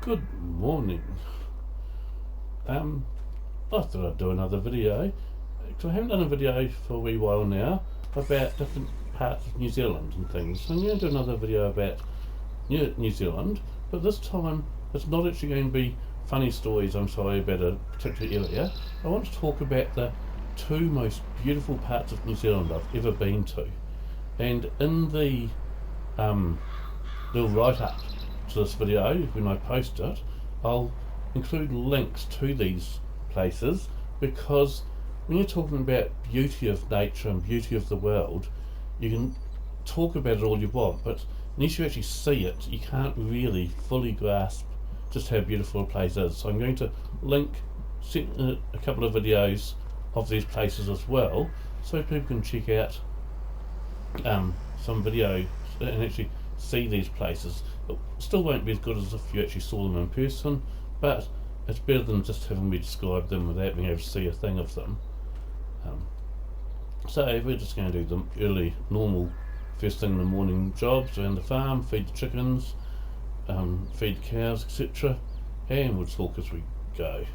Good morning. I thought I'd do another video, because I haven't done a video for a wee while now about different parts of New Zealand and things. So I'm going to do another video about New Zealand, but this time it's not actually going to be funny stories, I'm sorry, about a particular area. I want to talk about the two most beautiful parts of New Zealand I've ever been to. And in the little write-up to this video, when I post it, I'll include links to these places, because when you're talking about beauty of nature and beauty of the world, you can talk about it all you want, but unless you actually see it, you can't really fully grasp just how beautiful a place is. So I'm going to link a couple of videos of these places as well, so people can check out some video and actually see these places. It still won't be as good as if you actually saw them in person, but it's better than just having me describe them without being able to see a thing of them. So we're just going to do the early, normal, first thing in the morning jobs around the farm, feed the chickens, feed the cows, etc. And we'll talk as we go.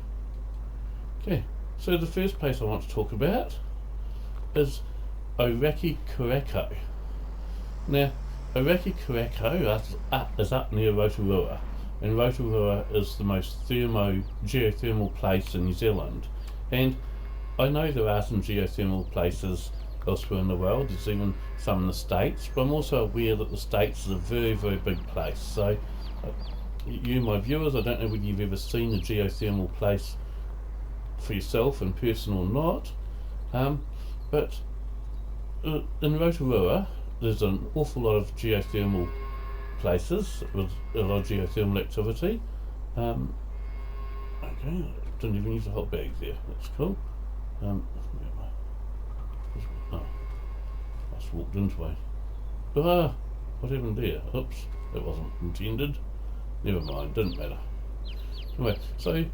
Okay, so the first place I want to talk about is Orakei, Korako. Now, Orakei, Korako is up near Rotorua, and Rotorua is the most geothermal place in New Zealand. And I know there are some geothermal places elsewhere in the world, there's even some in the States, but I'm also aware that the States is a very, very big place. So you, my viewers, I don't know whether you've ever seen a geothermal place for yourself in person or not, but in Rotorua there's an awful lot of geothermal places with a lot of geothermal activity. Okay, didn't even use a hot bag there, that's cool. Oh, I just walked into a... what happened there? Oops, that wasn't intended. Never mind, didn't matter. Anyway, so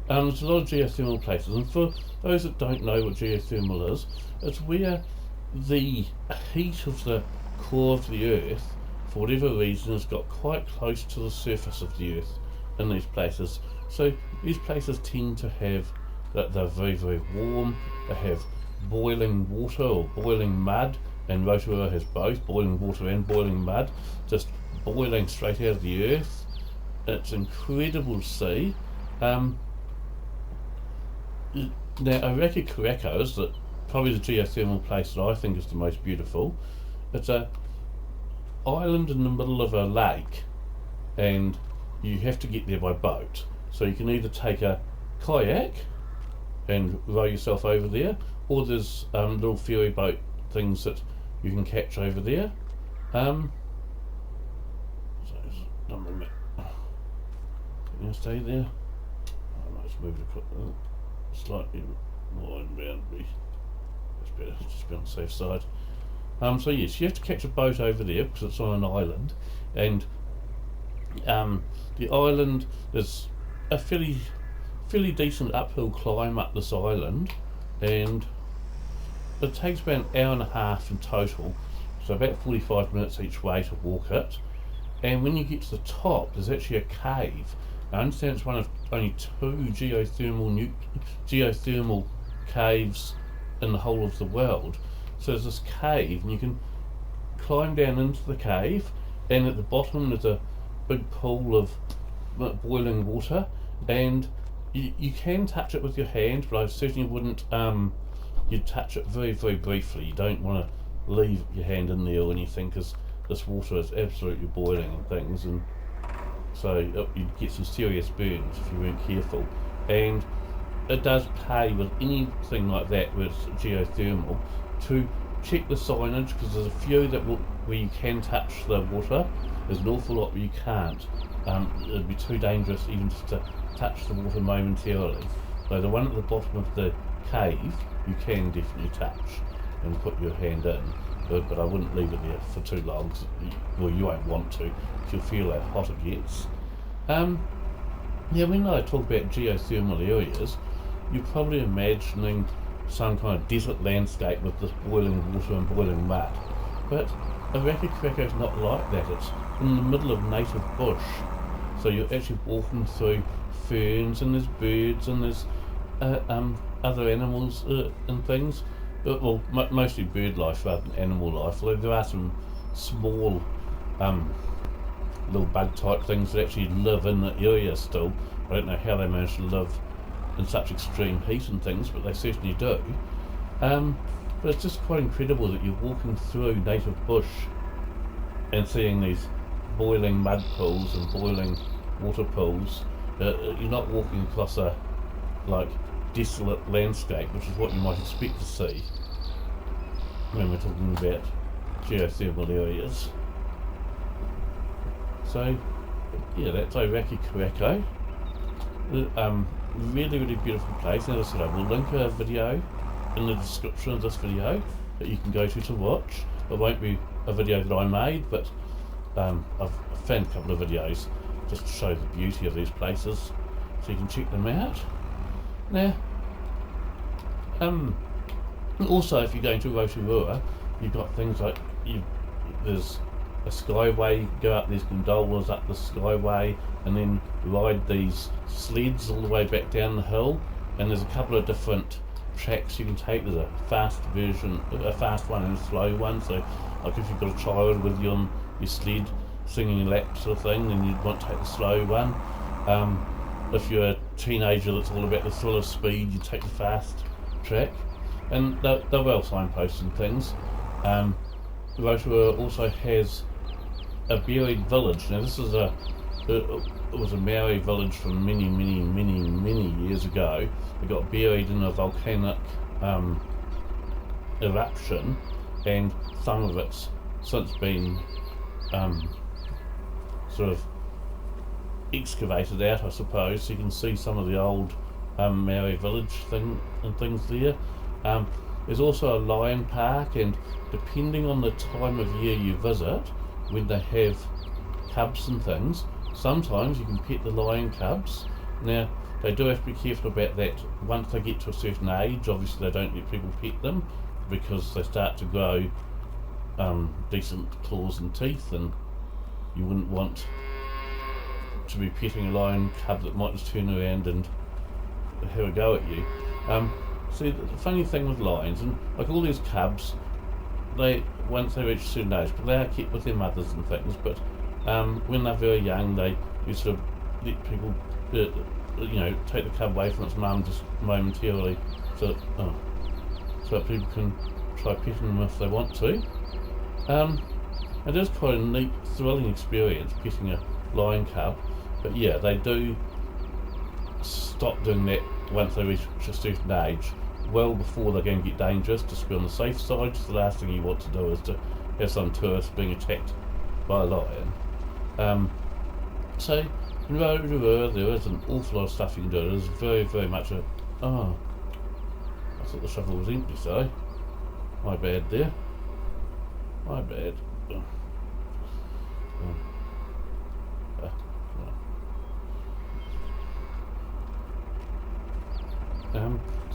there's a lot of geothermal places, and for those that don't know what geothermal is, it's where the heat of the core of the earth, for whatever reason, has got quite close to the surface of the earth in these places. So these places tend to have that they're very, very warm. They have boiling water or boiling mud, and Rotorua has both boiling water and boiling mud, just boiling straight out of the earth. It's incredible to see. Now, Orakei, Korako is probably the geothermal place that I think is the most beautiful. It's an island in the middle of a lake, and you have to get there by boat. So you can either take a kayak and row yourself over there, or there's little ferry boat things that you can catch over there. So number can you stay there? I might move it slightly more inbound. That's better, just be on the safe side. So yes, you have to catch a boat over there because it's on an island, and the island is a fairly decent uphill climb up this island, and it takes about an hour and a half in total, so about 45 minutes each way to walk it. And when you get to the top, there's actually a cave. I understand it's one of only two geothermal caves in the whole of the world. So there's this cave, and you can climb down into the cave, and at the bottom there's a big pool of boiling water, and you can touch it with your hand, but I certainly wouldn't. You'd touch it very, very briefly. You don't want to leave your hand in there or anything, because this water is absolutely boiling and things, and so you'd get some serious burns if you weren't careful. And it does pay with anything like that where it's geothermal to check the signage, because there's a few where you can touch the water. There's an awful lot where you can't. It'd be too dangerous even just to touch the water momentarily. So the one at the bottom of the cave you can definitely touch and put your hand in, but I wouldn't leave it there for too long, well, you won't want to, because you'll feel how hot it gets. Yeah, when I talk about geothermal areas, you're probably imagining some kind of desert landscape with this boiling water and boiling mud, but Orakei, Korako is not like that. It's in the middle of native bush, So you're actually walking through ferns, and there's birds, and there's other animals and things. Well, mostly bird life rather than animal life. Although there are some small little bug type things that actually live in the area still. I don't know how they manage to live in such extreme heat and things, but they certainly do. But it's just quite incredible that you're walking through native bush and seeing these boiling mud pools and boiling water pools. You're not walking across a desolate landscape, which is what you might expect to see when we're talking about geothermal areas. So yeah, that's Orakei, Korako. Really beautiful place. And as I said, I will link a video in the description of this video that you can go to watch. It won't be a video that I made, but I've found a couple of videos just to show the beauty of these places, so you can check them out. Now, also if you're going to Rotorua, you've got things like there's a skyway. You go up, there's gondolas up the skyway, and then ride these sleds all the way back down the hill. And there's a couple of different tracks you can take. There's a fast version, a fast one and a slow one. So like if you've got a child with you on your sled singing a lap sort of thing, then you'd want to take the slow one. If you're a teenager that's all about the thrill of speed, you take the fast track. And they're well signposted and things. Rotorua also has a buried village. Now this is it was a Maori village from many years ago. It got buried in a volcanic eruption, and some of it's since been sort of excavated out, I suppose, so you can see some of the old Maori village things there. There's also a lion park, and depending on the time of year you visit, when they have cubs and things, sometimes you can pet the lion cubs. Now they do have to be careful about that. Once they get to a certain age, obviously they don't let people pet them, because they start to grow decent claws and teeth, and you wouldn't want to be petting a lion cub that might just turn around and have a go at you. See, the funny thing with lions, and like all these cubs, once they reach a certain age, but they are kept with their mothers and things, but when they're very young, you sort of let people take the cub away from its mum just momentarily, so that people can try petting them if they want to. It is quite a neat, thrilling experience petting a lion cub, but yeah, they do stop doing that once they reach a certain age, well before they're going to get dangerous, just to be on the safe side. So the last thing you want to do is to have some tourist being attacked by a lion. So in Rotorua there is an awful lot of stuff you can do. It is very much a... I thought the shovel was empty, sorry. My bad there. My bad.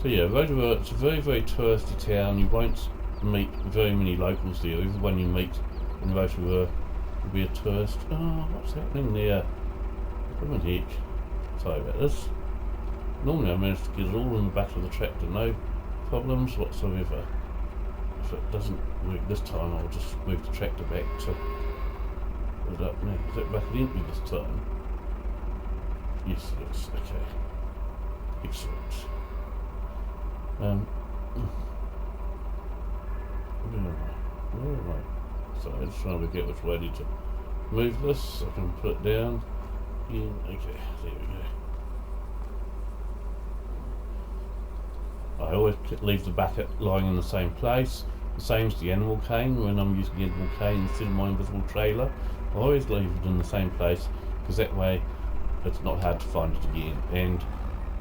So yeah, Rotorua, it's a very touristy town. You won't meet very many locals there. Everyone you meet in Rotorua will be a tourist. Oh, what's happening there? What the heck? Sorry about this. Normally I manage to get it all in the back of the tractor, no problems whatsoever. If it doesn't work this time, I'll just move the tractor back to put it up now. Is that bucket empty this time? Yes it is, okay. Excellent. Where am I? So I'm just trying to get which way I need to move this so I can put it down. Yeah, okay, there we go. I always leave the bucket lying in the same place. The same as the animal cane. When I'm using the animal cane instead of my invisible trailer, I always leave it in the same place, because that way it's not hard to find it again. And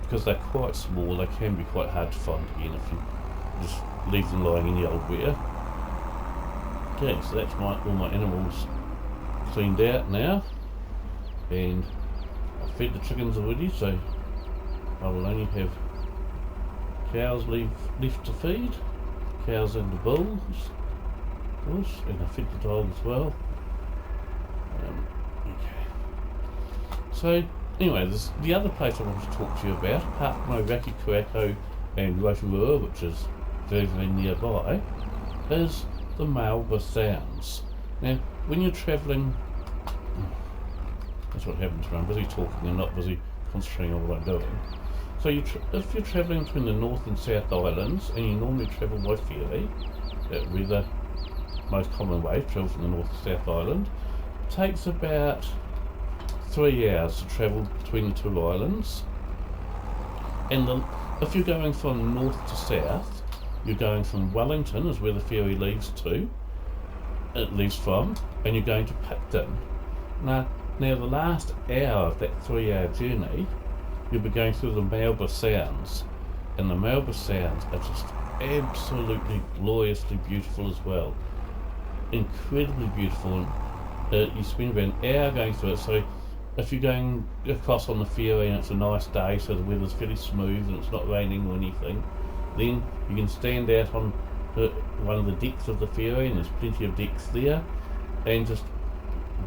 because they're quite small, they can be quite hard to find again if you just leave them lying in the old where. Okay, so that's all my animals cleaned out now, and I've fed the chickens already, so I will only have cows left to feed, cows and the bulls, of course, and I fed the dog as well. Okay. So anyway, the other place I want to talk to you about, apart from Orakei, Korako and Rotorua, which is very, very nearby, is the Marlborough Sounds. Now, when you're travelling, that's what happens when I'm busy talking and not busy concentrating on what I'm doing. So if you're travelling between the North and South Islands, and you normally travel by ferry, that would be the most common way to travel from the North to South Island, it takes about 3 hours to travel between the two islands. And if you're going from north to south, you're going from Wellington, is where the ferry leaves from, and you're going to Picton. Now the last hour of that 3 hour journey, you'll be going through the Marlborough Sounds, and the Marlborough Sounds are just absolutely gloriously beautiful as well. Incredibly beautiful, and you spend about an hour going through it. So if you're going across on the ferry and it's a nice day, so the weather's fairly smooth and it's not raining or anything, then you can stand out on one of the decks of the ferry, and there's plenty of decks there, and just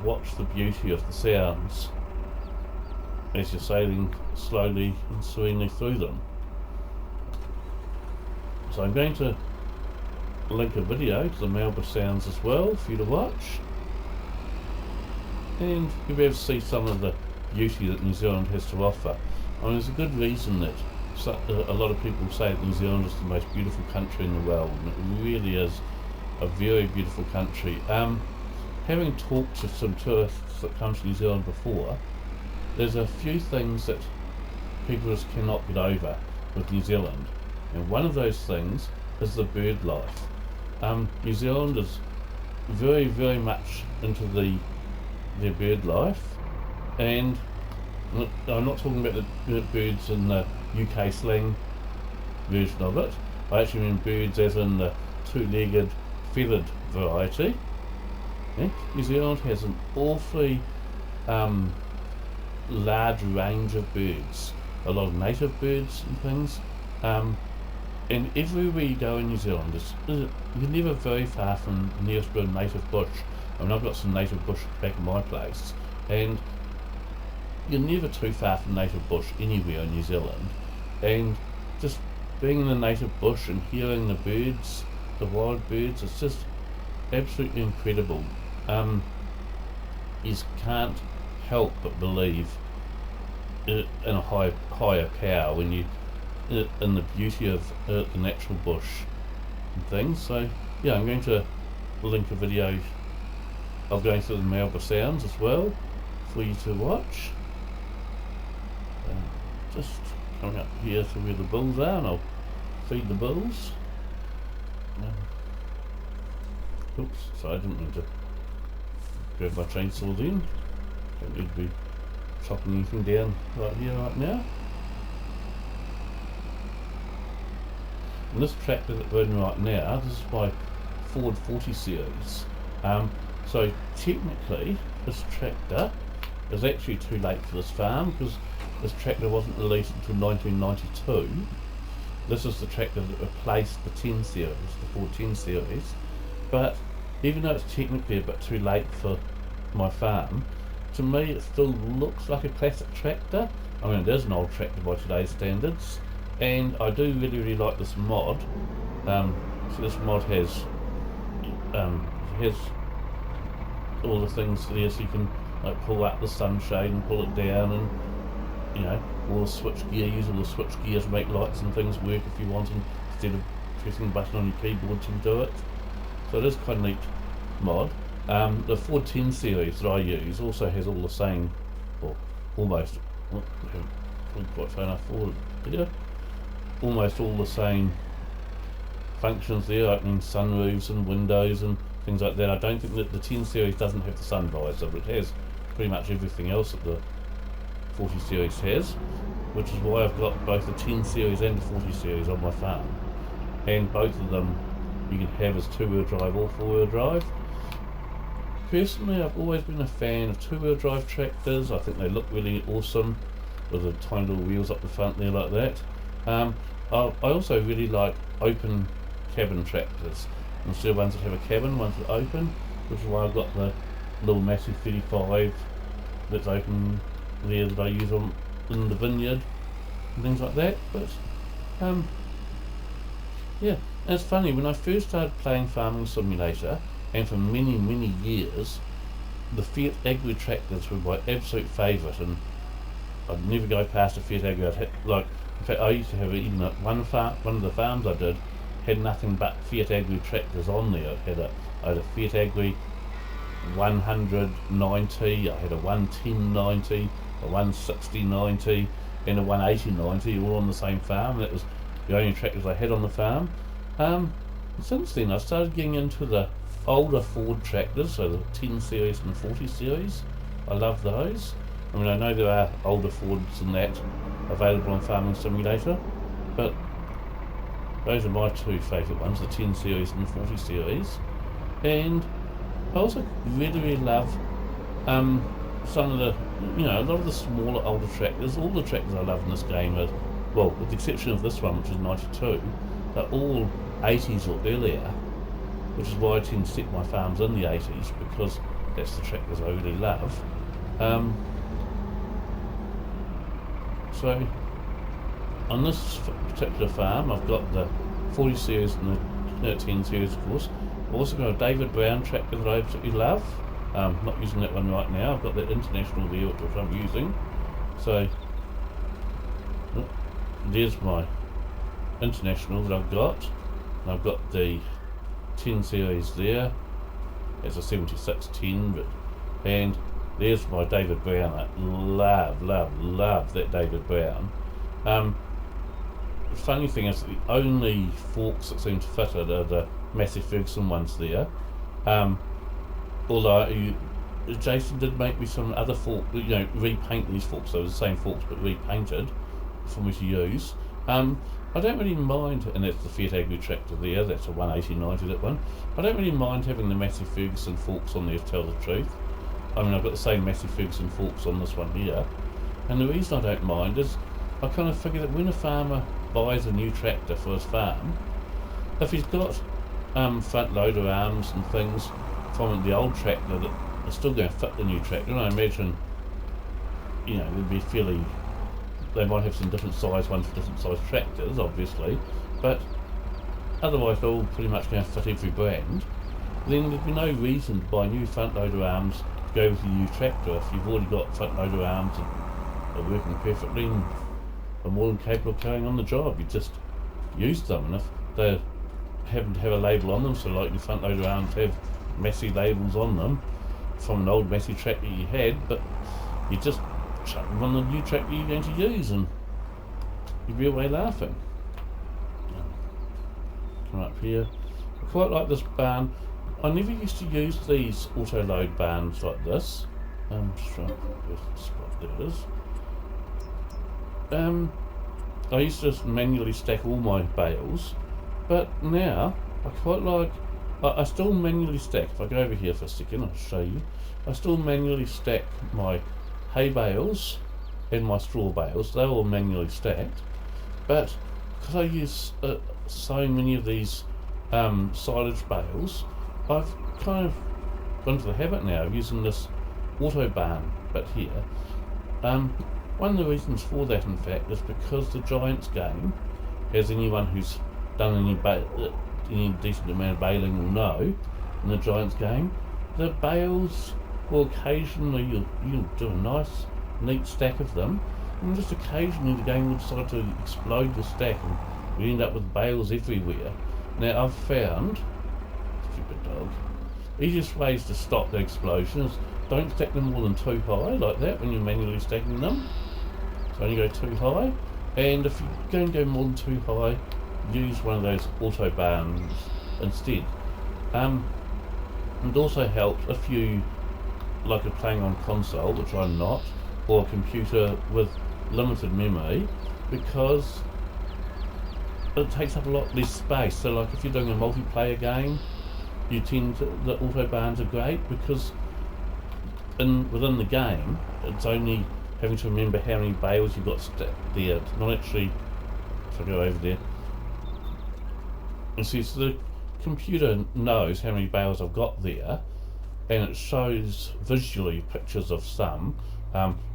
watch the beauty of the sounds as you're sailing slowly and serenely through them. So I'm going to link a video to the Marlborough Sounds as well for you to watch, and you'll be able to see some of the beauty that New Zealand has to offer. I mean, there's a good reason that a lot of people say that New Zealand is the most beautiful country in the world, and it really is a very beautiful country. Having talked to some tourists that come to New Zealand before, there's a few things that people just cannot get over with New Zealand, and one of those things is the bird life. New Zealand is very, very much into their bird life, and I'm not talking about the birds in the UK slang version of it. I actually mean birds as in the two-legged feathered variety. Yeah? New Zealand has an awfully large range of birds, a lot of native birds and things, and everywhere you go in New Zealand, you're never very far from the nearest native bush. I mean, I've got some native bush back in my place, and you're never too far from native bush anywhere in New Zealand. And just being in the native bush and hearing the birds, the wild birds, it's just absolutely incredible. You can't help but believe in a higher power when you in the beauty of the natural bush and things. So yeah, I'm going to link a video of going through the Marlborough Sounds as well for you to watch. Just coming up here to where the bulls are, and I'll feed the bulls. Oops, sorry, I didn't mean to grab my chainsaw then. Don't need to be chopping anything down right here, right now. And this tractor that we're in right now, this is my Ford 40 series. So technically, this tractor is actually too late for this farm, because this tractor wasn't released until 1992. This is the tractor that replaced the 10 series, the Ford 10 series. But even though it's technically a bit too late for my farm, to me it still looks like a classic tractor. I mean, it is an old tractor by today's standards, and I do really, really like this mod. So this mod has all the things there, so you can like pull up the sunshade and pull it down, and you know, all the switch gears, make lights and things work if you want, and instead of pressing a button on your keyboard to do it. So it is quite a neat mod. The Ford 10 series that I use also has all the same, or almost, quite far enough forward video, almost all the same functions there, opening sunroofs and windows and things like that. I don't think that the 10 series doesn't have the sun visor, but it has pretty much everything else that the 40 series has, which is why I've got both the 10 series and the 40 series on my farm, and both of them you can have as 2-wheel drive or 4-wheel drive. Personally, I've always been a fan of 2-wheel drive tractors. I think they look really awesome with the tiny little wheels up the front there like that. I also really like open cabin tractors instead of ones that have a cabin, ones that open, which is why I've got the little massive 35 that's open there that I use in the vineyard and things like that. But yeah, and it's funny, when I first started playing Farming Simulator, and for many years, the Fiat Agri tractors were my absolute favourite, and I'd never go past a Fiat Agri. In fact, I used to have even at one of the farms I did had nothing but Fiat Agri tractors on there. I had a Fiat Agri 190, I had a 11090, a 16090, and a 18090, all on the same farm. That was the only tractors I had on the farm. Since then, I started getting into the older Ford tractors, so the 10 series and 40 series. I love those. I mean, I know there are older Fords than that available on Farming Simulator, but those are my two favourite ones, the 10 series and the 40 series. And I also really love some of the, a lot of the smaller, older tractors. All the tractors I love in this game are, well, with the exception of this one, which is 92, they're all 80s or earlier, which is why I tend to set my farms in the 80s, because that's the tractors I really love. So on this particular farm, I've got the 40 series and the 10 series, of course. I've also got a David Brown tractor that I absolutely love. Not using that one right now. I've got that International there, which I'm using. So there's my International that I've got. And I've got the 10 series there. It's a 7610, and there's my David Brown. I love that David Brown. The funny thing is, the only forks that seem to fit it are the Massey Ferguson ones there. Although Jason did make me some other fork, repaint these forks, so the same forks but repainted for me to use. I don't really mind, and that's the Fiat Agri tractor there, that's a 18090, that one. I don't really mind having the Massey Ferguson forks on there, to tell the truth. I mean, I've got the same Massey Ferguson forks on this one here, and the reason I don't mind is I kind of figure that when a farmer buys a new tractor for his farm, if he's got front loader arms and things from the old tractor that are still going to fit the new tractor, and I imagine, they'd be they might have some different size ones for different size tractors, obviously, but otherwise they're all pretty much going to fit every brand, then there'd be no reason to buy new front loader arms to go with the new tractor if you've already got front loader arms and are working perfectly and are more than capable of carrying on the job. You just use them, and if they happen to have a label on them, so like your front loader arms have Massey labels on them from an old Massey tractor you had, but you just chuck them on the new tractor you're going to use, and you'd be away laughing. Come up here. I quite like this barn. I never used to use these auto load barns like this. Just trying to put the spot, there it is. I used to just manually stack all my bales, but now I quite like, I still manually stack. If I go over here for a second, I'll show you. I still manually stack my hay bales and my straw bales. They're all manually stacked, but because I use so many of these silage bales, I've kind of gone to the habit now of using this auto barn bit here. One of the reasons for that, in fact, is because the Giants game, as anyone who's done any decent amount of baling will know, in the Giants game, the bales will occasionally, you'll do a nice, neat stack of them, and just occasionally the game will decide to explode the stack, and we end up with bales everywhere. Now, I've found, stupid dog, easiest ways to stop the explosion is don't stack them more than too high, like that, when you're manually stacking them. So only go too high, and if you're going to go more than too high, use one of those auto barns instead. It also helps if you are playing on console, which I'm not, or a computer with limited memory, because it takes up a lot less space. So like if you're doing a multiplayer game, the auto barns are great because within the game, it's only having to remember how many bales you've got there. It's not actually, if I go over there, you see, so the computer knows how many bales I've got there, and it shows visually pictures of some.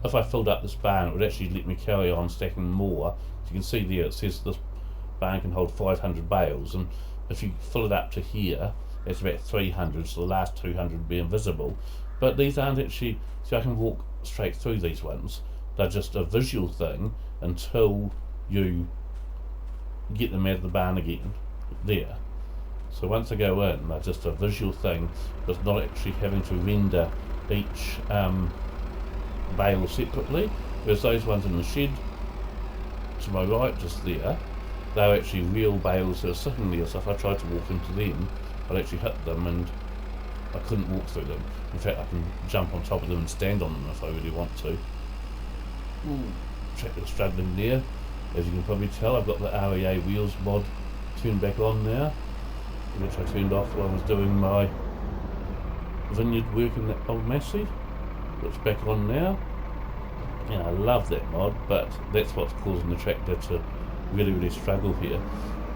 If I filled up this barn, it would actually let me carry on stacking more. As you can see there, it says this barn can hold 500 bales, and if you fill it up to here, it's about 300, so the last 200 would be invisible. But these aren't actually, so I can walk straight through these ones. They're just a visual thing until you get them out of the barn again. There. So once I go in, they're just a visual thing, but not actually having to render each bale separately. Whereas those ones in the shed to my right, just there, they're actually real bales that are sitting there. So if I tried to walk into them, I'd actually hit them and I couldn't walk through them. In fact, I can jump on top of them and stand on them if I really want to. Tractor's struggling there. As you can probably tell, I've got the REA wheels mod turned back on now, which I turned off while I was doing my vineyard work in that old Massey. It's back on now. Yeah, I love that mod, but that's what's causing the tractor to really struggle here.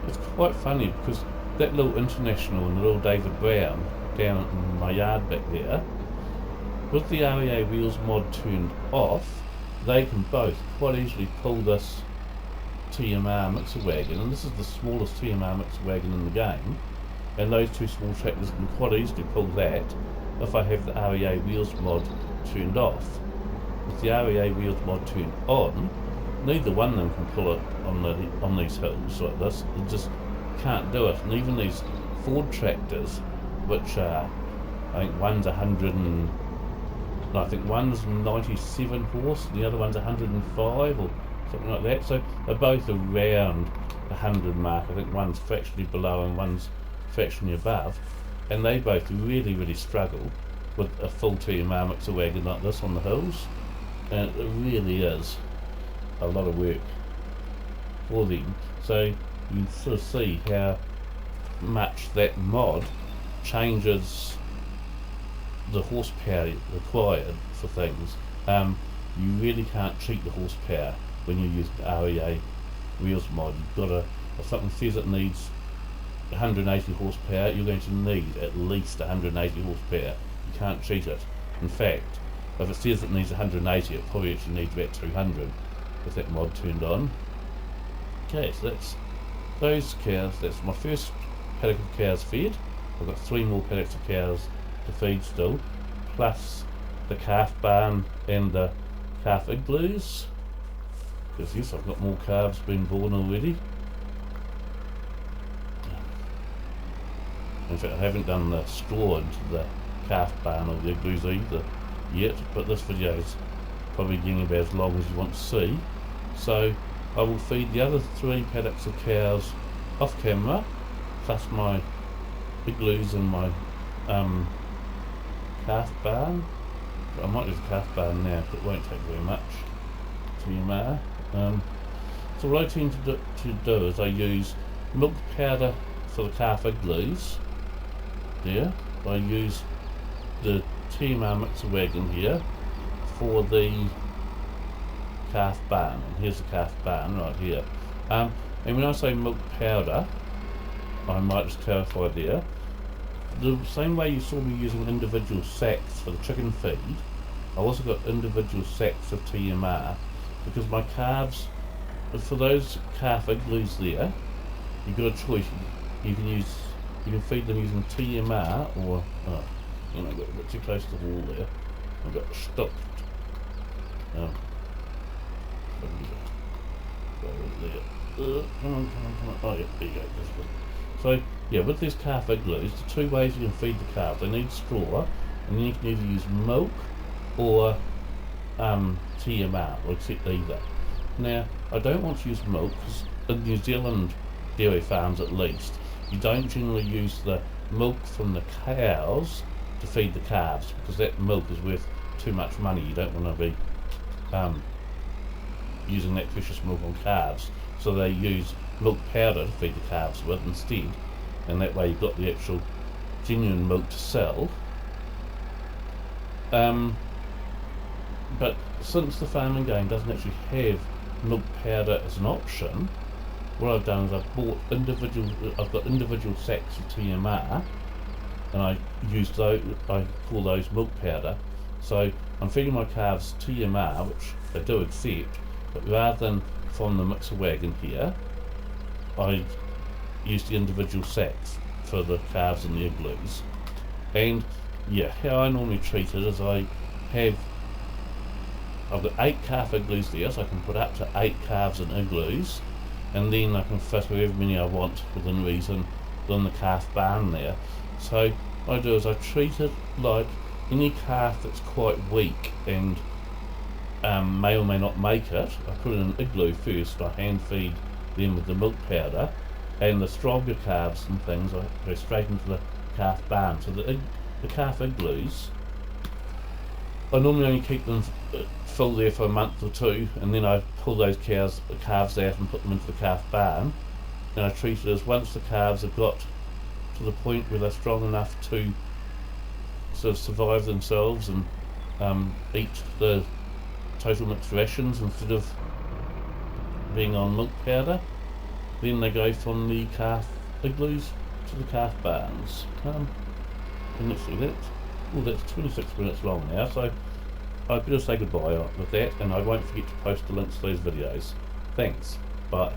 It's quite funny because that little International and the little David Brown down in my yard back there, with the REA wheels mod turned off, they can both quite easily pull this TMR mixer wagon, and this is the smallest TMR mixer wagon in the game, and those two small tractors can quite easily pull that if I have the REA wheels mod turned off. With the REA wheels mod turned on, neither one of them can pull it on these hills like this. They just can't do it. And even these Ford tractors, which are, I think one's 100 and I think one's 97 horse and the other one's 105 or something like that. So they're both around the 100 mark. I think one's fractionally below and one's fractionally above, and they both really struggle with a full TMR mixer wagon like this on the hills, and it really is a lot of work for them. So you can sort of see how much that mod changes the horsepower required for things. You really can't cheat the horsepower when you use the REA wheels mod. You've got to, if something says it needs 180 horsepower, you're going to need at least 180 horsepower. You can't cheat it. In fact, if it says it needs 180, it probably actually needs about 200 with that mod turned on. Okay, so that's those cows. That's my first paddock of cows fed. I've got 3 more paddocks of cows to feed still, plus the calf barn and the calf igloos, because yes, I've got more calves being born already. In fact, I haven't done the straw into the calf barn or the igloos either yet, but this video is probably getting about as long as you want to see. So I will feed the other 3 paddocks of cows off camera, plus my igloos and my calf barn. I might do the calf barn now, but it won't take very much TMR. So what I tend to do is I use milk powder for the calf igloos there. I use the TMR mixer wagon here for the calf barn, and here's the calf barn right here. And when I say milk powder, I might just clarify there, the same way you saw me using individual sacks for the chicken feed, I also got individual sacks of TMR, because my calves, for those calf igloos there, you've got a choice. You can feed them using TMR or, I got a bit too close to the wall there. I got stopped. Come on. Oh yeah, there you go. This one. So yeah, with these calf igloos, the 2 ways you can feed the calves, they need straw, and then you can either use milk or TMR, or accept either. Now, I don't want to use milk, because in New Zealand dairy farms at least, you don't generally use the milk from the cows to feed the calves, because that milk is worth too much money. You don't want to be using that precious milk on calves, so they use milk powder to feed the calves with instead, and that way you've got the actual genuine milk to sell. But since the farming game doesn't actually have milk powder as an option, what I've done is I've got individual sacks of TMR, and I use those, I call those milk powder. So I'm feeding my calves TMR, which they do accept, but rather than from the mixer wagon here, I use the individual sacks for the calves in the igloos. And yeah, how I normally treat it is I've got 8 calf igloos there, so I can put up to 8 calves in igloos, and then I can fit however many I want within reason within the calf barn there. So what I do is I treat it like any calf that's quite weak and may or may not make it. I put it in an igloo first, I hand feed them with the milk powder, and the stronger calves and things I go straight into the calf barn. So the calf igloos, I normally only keep them full there for a month or two, and then I pull those calves out and put them into the calf barn. And I treat it as once the calves have got to the point where they're strong enough to sort of survive themselves and eat the total mixed rations instead of being on milk powder, then they go from the calf igloos to the calf barns. And let's see, that's 26 minutes long now, so I better say goodbye with that, and I won't forget to post the links to those videos. Thanks, bye.